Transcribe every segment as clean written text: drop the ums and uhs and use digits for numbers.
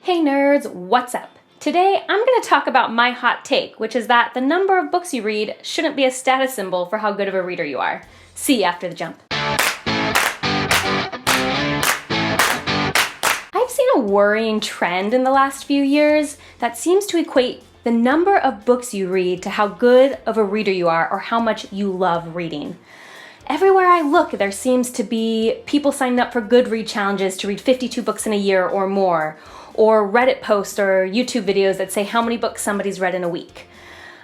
Hey nerds, what's up? Today I'm going to talk about my hot take, which is that the number of books you read shouldn't be a status symbol for how good of a reader you are. See you after the jump. I've seen a worrying trend in the last few years that seems to equate the number of books you read to how good of a reader you are or how much you love reading. Everywhere I look, there seems to be people signing up for Goodread challenges to read 52 books in a year or more, or Reddit posts or YouTube videos that say how many books somebody's read in a week.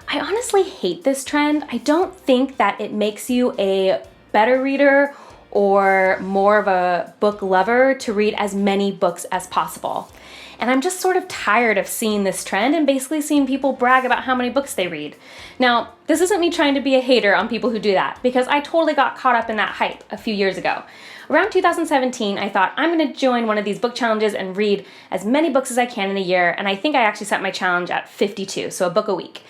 I honestly hate this trend. I don't think that it makes you a better reader or more of a book lover to read as many books as possible. And I'm just sort of tired of seeing this trend and basically seeing people brag about how many books they read. Now, this isn't me trying to be a hater on people who do that, because I totally got caught up in that hype a few years ago. Around 2017, I thought I'm going to join one of these book challenges and read as many books as I can in a year, and I think I actually set my challenge at 52, so a book a week.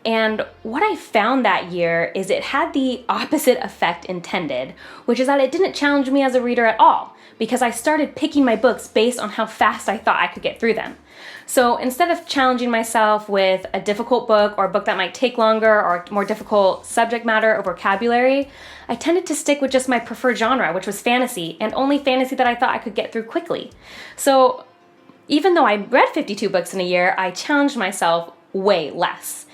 And what I found that year is it had the opposite effect intended, which is that it didn't challenge me as a reader at all, because I started picking my books based on how fast I thought I could get through them. So instead of challenging myself with a difficult book or a book that might take longer or more difficult subject matter or vocabulary, I tended to stick with just my preferred genre, which was fantasy, and only fantasy that I thought I could get through quickly. So even though I read 52 books in a year, I challenged myself way less.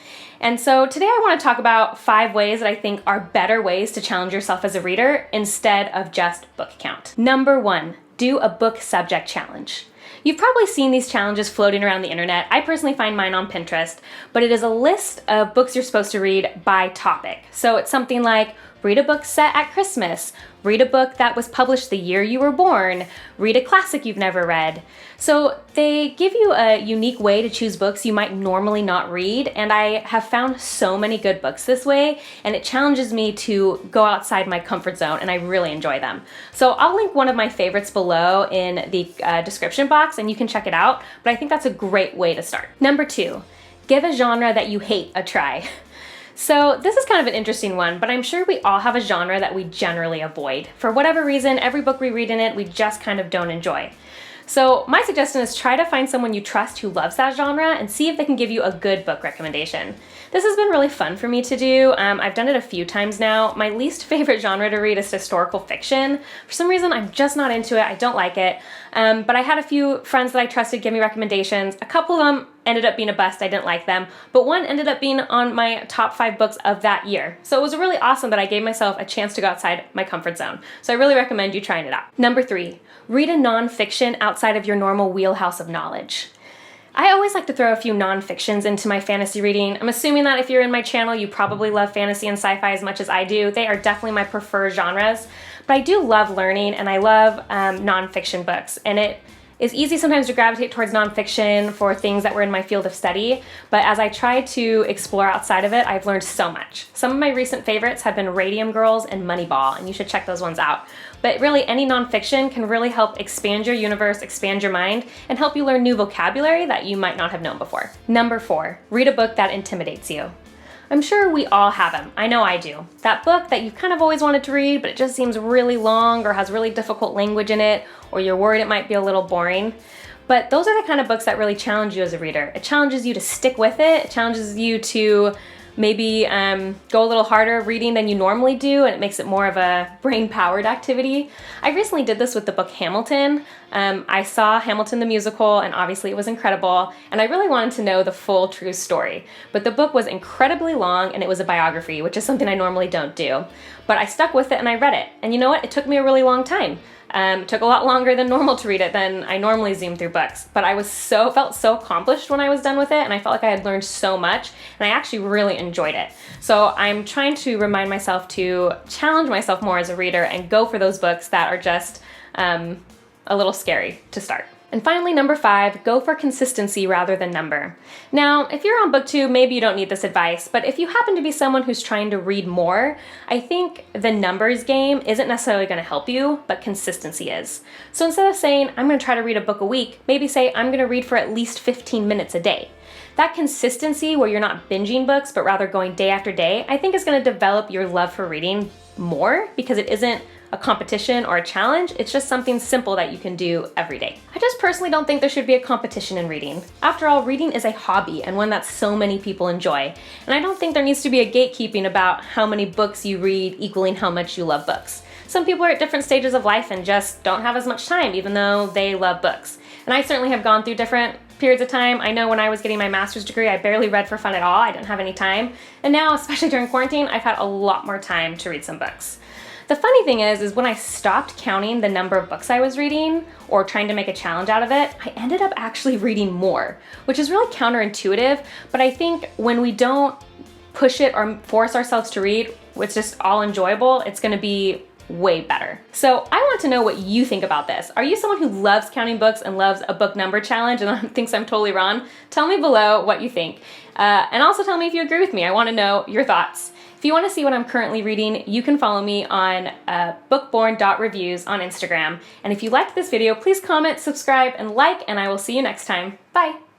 And so today I want to talk about 5 ways that I think are better ways to challenge yourself as a reader instead of just book count. Number 1, do a book subject challenge. You've probably seen these challenges floating around the internet. I personally find mine on Pinterest, but it is a list of books you're supposed to read by topic. So it's something like read a book set at Christmas, read a book that was published the year you were born, read a classic you've never read. So they give you a unique way to choose books you might normally not read, and I have found so many good books this way, and it challenges me to go outside my comfort zone, and I really enjoy them. So I'll link one of my favorites below in the description box, and you can check it out, but I think that's a great way to start. Number 2, give a genre that you hate a try. So this is kind of an interesting one, but I'm sure we all have a genre that we generally avoid. For whatever reason, every book we read in it, we just kind of don't enjoy. So my suggestion is try to find someone you trust who loves that genre and see if they can give you a good book recommendation. This has been really fun for me to do. I've done it a few times now. My least favorite genre to read is historical fiction. For some reason, I'm just not into it. I don't like it. But I had a few friends that I trusted give me recommendations. A couple of them ended up being a bust. I didn't like them. But one ended up being on my top 5 books of that year. So it was really awesome that I gave myself a chance to go outside my comfort zone. So I really recommend you trying it out. Number 3, read a nonfiction outside of your normal wheelhouse of knowledge. I always like to throw a few nonfictions into my fantasy reading. I'm assuming that if you're in my channel, you probably love fantasy and sci-fi as much as I do. They are definitely my preferred genres. But I do love learning, and I love nonfiction books. And it is easy sometimes to gravitate towards nonfiction for things that were in my field of study, but as I try to explore outside of it, I've learned so much. Some of my recent favorites have been Radium Girls and Moneyball, and you should check those ones out. But really, any nonfiction can really help expand your universe, expand your mind, and help you learn new vocabulary that you might not have known before. Number 4, read a book that intimidates you. I'm sure we all have them. I know I do. That book that you've kind of always wanted to read, but it just seems really long or has really difficult language in it, or you're worried it might be a little boring. But those are the kind of books that really challenge you as a reader. It challenges you to stick with it. It challenges you to maybe go a little harder reading than you normally do, and it makes it more of a brain-powered activity. I recently did this with the book Hamilton. I saw Hamilton the musical, and obviously it was incredible, and I really wanted to know the full true story. But the book was incredibly long, and it was a biography, which is something I normally don't do. But I stuck with it and I read it, and you know what? It took me a really long time. It took a lot longer than normal to read it than I normally zoom through books, but I felt so accomplished when I was done with it, and I felt like I had learned so much, and I actually really enjoyed it. So I'm trying to remind myself to challenge myself more as a reader and go for those books that are just a little scary to start. And finally, number 5, go for consistency rather than number. Now, if you're on booktube, maybe you don't need this advice, but if you happen to be someone who's trying to read more, I think the numbers game isn't necessarily going to help you, but consistency is. So instead of saying, I'm going to try to read a book a week, maybe say, I'm going to read for at least 15 minutes a day. That consistency where you're not binging books, but rather going day after day, I think is going to develop your love for reading more, because it isn't a competition or a challenge. It's just something simple that you can do every day. I just personally don't think there should be a competition in reading. After all, reading is a hobby and one that so many people enjoy. And I don't think there needs to be a gatekeeping about how many books you read equaling how much you love books. Some people are at different stages of life and just don't have as much time, even though they love books. And I certainly have gone through different periods of time. I know when I was getting my master's degree, I barely read for fun at all. I didn't have any time. And now, especially during quarantine, I've had a lot more time to read some books. The funny thing is when I stopped counting the number of books I was reading or trying to make a challenge out of it, I ended up actually reading more, which is really counterintuitive. But I think when we don't push it or force ourselves to read, it's just all enjoyable, it's gonna be way better. So I want to know what you think about this. Are you someone who loves counting books and loves a book number challenge and thinks I'm totally wrong? Tell me below what you think. And also tell me if you agree with me. I want to know your thoughts. If you want to see what I'm currently reading, you can follow me on bookborn.reviews on Instagram. And if you liked this video, please comment, subscribe, and like, and I will see you next time. Bye.